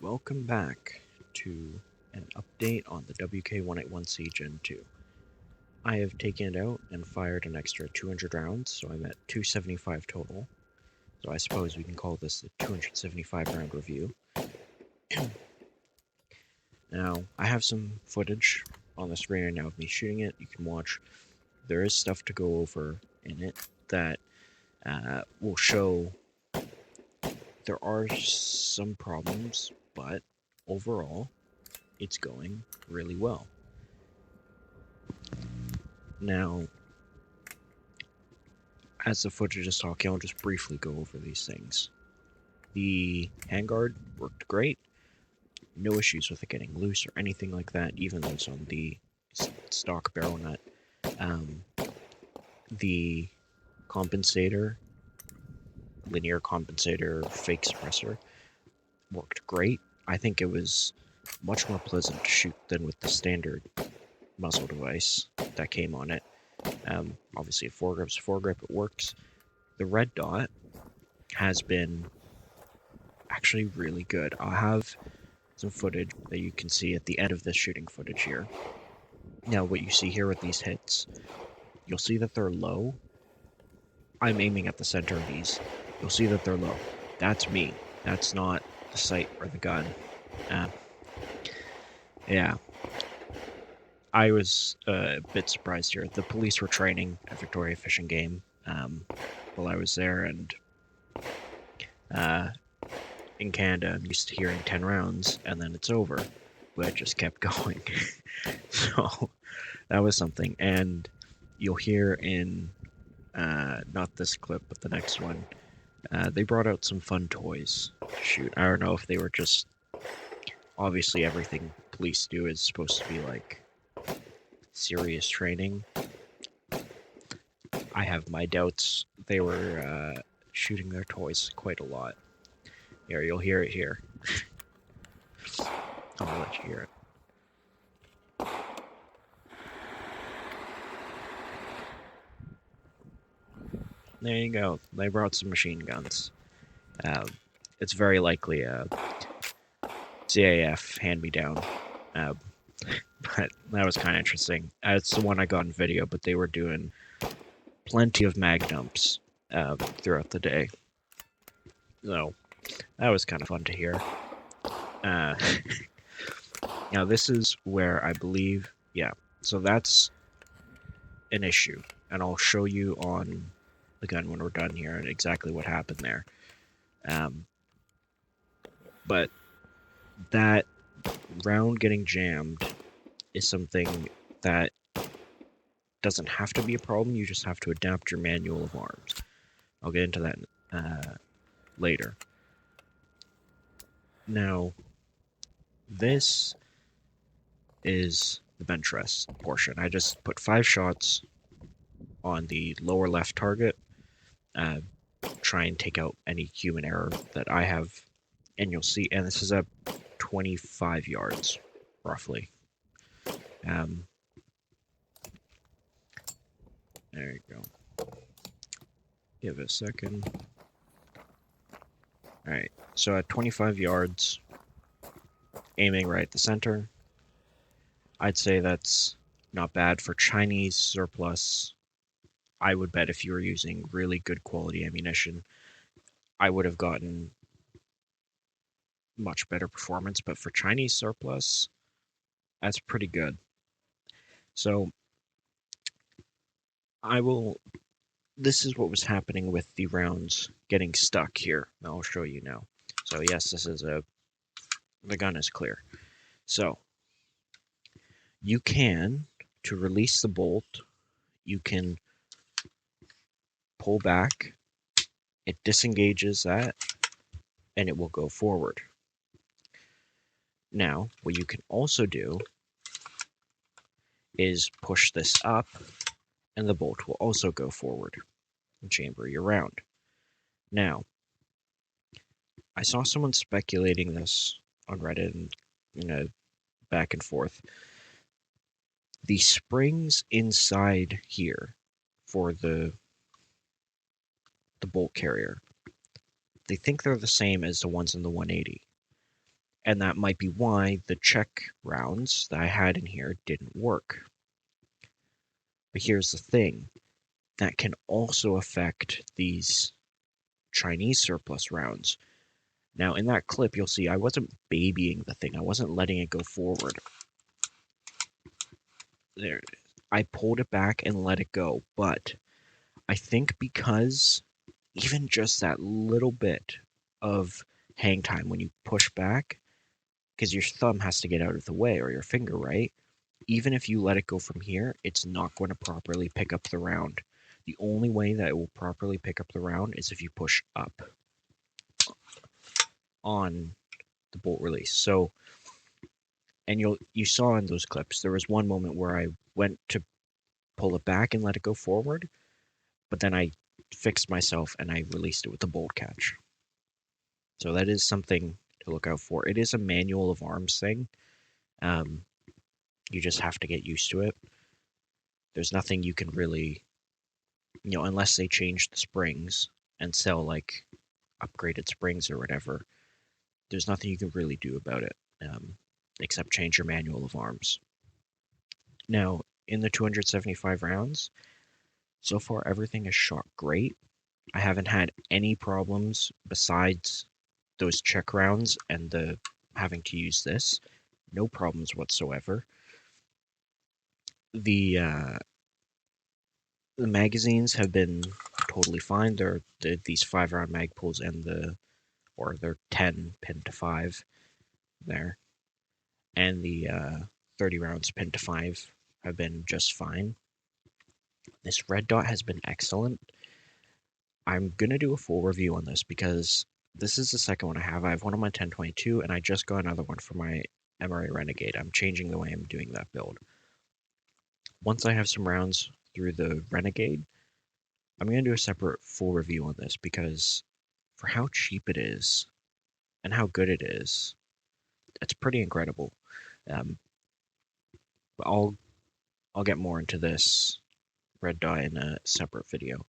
Welcome back to an update on the WK181-C Gen 2. I have taken it out and fired an extra 200 rounds, so I'm at 275 total. So I suppose we can call this the 275 round review. Now, I have some footage on the screen right now of me shooting it. You can watch. There is stuff to go over in it that will show there are some problems, but overall, it's going really well. Now, as the footage is talking, I'll just briefly go over these things. The handguard worked great. No issues with it getting loose or anything like that, even though it's on the stock barrel nut. The compensator, linear compensator, fake suppressor, worked great. I think it was much more pleasant to shoot than with the standard muzzle device that came on it. Obviously, a foregrip's foregrip, it works. The red dot has been actually really good. I'll have some footage that you can see at the end of this shooting footage here. Now, what you see here with these hits, you'll see that they're low. I'm aiming at the center of these. You'll see that they're low. That's me. That's not the sight or the gun. Yeah. I was a bit surprised here. The police were training at Victoria Fishing Game while I was there, and in Canada, I'm used to hearing 10 rounds, and then it's over. But it just kept going. So that was something. And you'll hear in, not this clip, but the next one, they brought out some fun toys to shoot. I don't know if they were just... Obviously, everything police do is supposed to be, like, serious training. I have my doubts. They were shooting their toys quite a lot. Here, you'll hear it here. I'll let you hear it. There you go. They brought some machine guns. It's very likely a CAF hand-me-down. But that was kind of interesting. It's the one I got in video, but they were doing plenty of mag dumps throughout the day. So that was kind of fun to hear. Now this is where I believe, yeah, so that's an issue. And I'll show you on the gun when we're done here and exactly what happened there. But that round getting jammed is something that doesn't have to be a problem. You just have to adapt your manual of arms. I'll get into that later. Now, this is the bench rest portion. I just put 5 shots on the lower left target, try and take out any human error that I have, and you'll see, and this is at 25 yards, roughly. There you go. Give it a second. Alright, so at 25 yards, aiming right at the center, I'd say that's not bad for Chinese surplus. I would bet if you were using really good quality ammunition, I would have gotten much better performance, but for Chinese surplus, that's pretty good. So this is what was happening with the rounds getting stuck here. I'll show you now. So yes, the gun is clear. So you can, to release the bolt, you can pull back, it disengages that, and it will go forward. Now, what you can also do is push this up, and the bolt will also go forward and chamber your round. Now, I saw someone speculating this on Reddit and, back and forth. The springs inside here for the bolt carrier, they think they're the same as the ones in the 180. And that might be why the check rounds that I had in here didn't work. But here's the thing, that can also affect these Chinese surplus rounds. Now, in that clip, you'll see I wasn't babying the thing. I wasn't letting it go forward. There it is. I pulled it back and let it go. But I think because even just that little bit of hang time when you push back, because your thumb has to get out of the way, or your finger, right? Even if you let it go from here, it's not going to properly pick up the round. The only way that it will properly pick up the round is if you push up on the bolt release. So, and you saw in those clips, there was one moment where I went to pull it back and let it go forward, but then I fixed myself and I released it with the bolt catch. So that is something to look out for. It is a manual of arms thing. You just have to get used to it. There's nothing you can really, unless they change the springs and sell like upgraded springs or whatever, there's nothing you can really do about it, except change your manual of arms. Now, in the 275 rounds, so far everything has shot great. I haven't had any problems besides those check rounds and the having to use this. No problems whatsoever. The magazines have been totally fine. They're these 5-round mag pulls and they're 10 pinned to 5 there, and the 30 rounds pinned to 5 have been just fine. This red dot has been excellent. I'm gonna do a full review on this because this is the second one I have. I have one on my 1022, and I just got another one for my MRA Renegade. I'm changing the way I'm doing that build. Once I have some rounds through the Renegade, I'm going to do a separate full review on this because for how cheap it is and how good it is, it's pretty incredible. But I'll get more into this red dot in a separate video.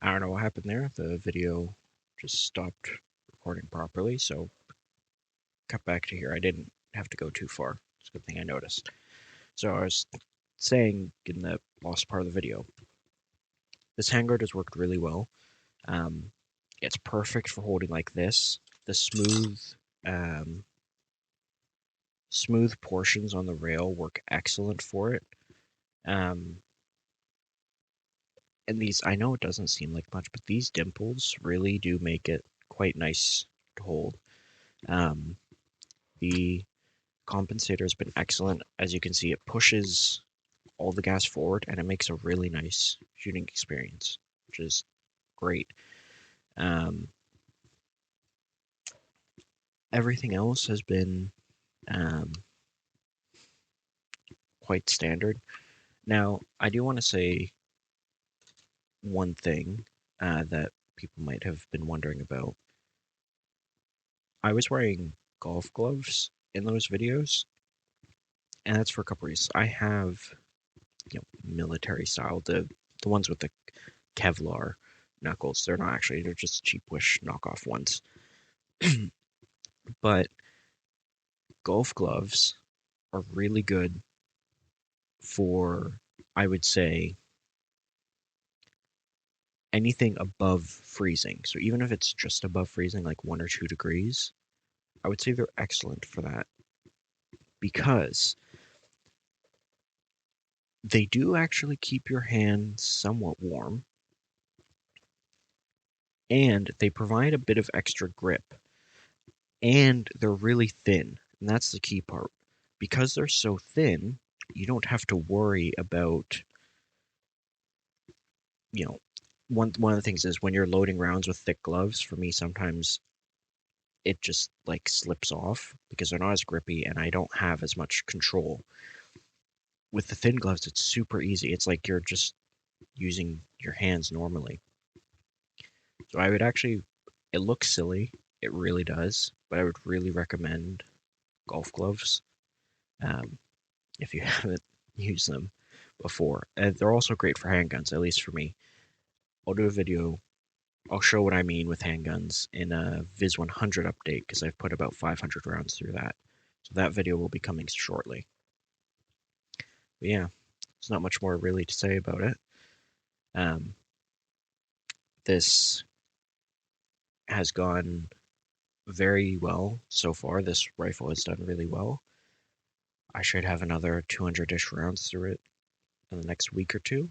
I don't know what happened there. The video just stopped recording properly, so cut back to here. I didn't have to go too far. It's a good thing I noticed. So I was saying in the last part of the video, this handguard has worked really well. It's perfect for holding like this. The smooth portions on the rail work excellent for it. And these, I know it doesn't seem like much, but these dimples really do make it quite nice to hold. The compensator has been excellent. As you can see, it pushes all the gas forward and it makes a really nice shooting experience, which is great. Everything else has been quite standard. Now, I do want to say one thing that people might have been wondering about. I was wearing golf gloves in those videos, and that's for a couple reasons. I have, military style, the ones with the Kevlar knuckles. They're not actually, they're just cheap-wish knockoff ones. But golf gloves are really good for, I would say, anything above freezing. So even if it's just above freezing, like 1 or 2 degrees, I would say they're excellent for that because they do actually keep your hands somewhat warm and they provide a bit of extra grip and they're really thin. And that's the key part. Because they're so thin, you don't have to worry about, one of the things is when you're loading rounds with thick gloves, for me sometimes it just like slips off because they're not as grippy and I don't have as much control. With the thin gloves, it's super easy. It's like you're just using your hands normally. So I would actually, it looks silly, it really does, but I would really recommend golf gloves if you haven't used them before. And they're also great for handguns, at least for me. I'll do a video I'll show what I mean with handguns in a Viz 100 update, because I've put about 500 rounds through that. So that video will be coming shortly. But yeah, there's not much more really to say about it. This has gone very well so far. This rifle has done really well. I should have another 200-ish rounds through it in the next week or two.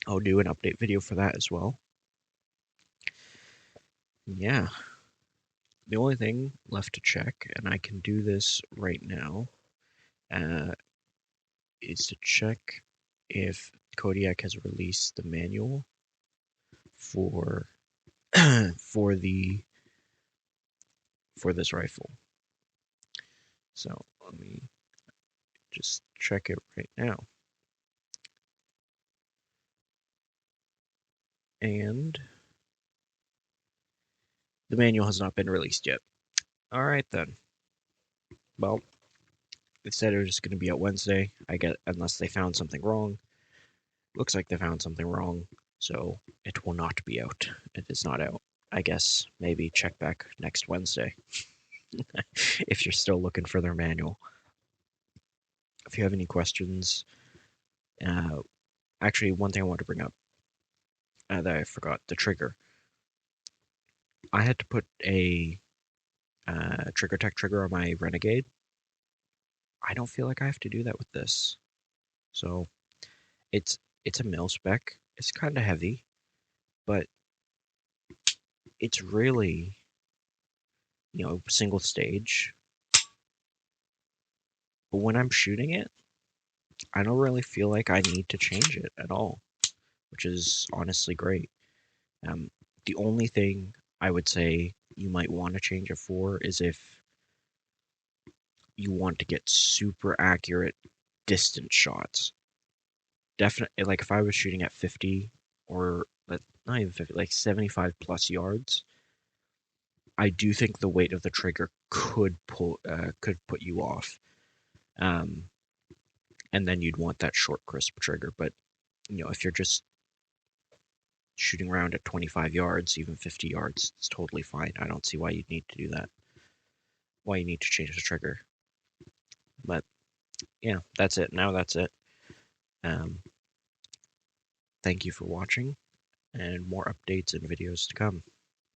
I'll do an update video for that as well. Yeah. The only thing left to check, and I can do this right now, is to check if Kodiak has released the manual for for this rifle. So let me just check it right now. And the manual has not been released yet. All right then. Well, they said it was just going to be out Wednesday. I get, unless they found something wrong. Looks like they found something wrong, so it will not be out. It is not out. I guess maybe check back next Wednesday if you're still looking for their manual. If you have any questions, actually, one thing I want to bring up that I forgot, the trigger. I had to put a trigger tech trigger on my Renegade. I don't feel like I have to do that with this. So it's a mil spec. It's kind of heavy, but it's really, single stage. But when I'm shooting it, I don't really feel like I need to change it at all, which is honestly great. The only thing I would say you might want to change it for is if you want to get super accurate distance shots. Definitely, like if I was shooting at 50 or not even 50, like 75 plus yards, I do think the weight of the trigger could put you off. And then you'd want that short, crisp trigger. But if you're just shooting around at 25 yards, even 50 yards, it's totally fine. I don't see why you'd need to do that. Why you need to change the trigger. But yeah, that's it. Now that's it. Thank you for watching, and more updates and videos to come.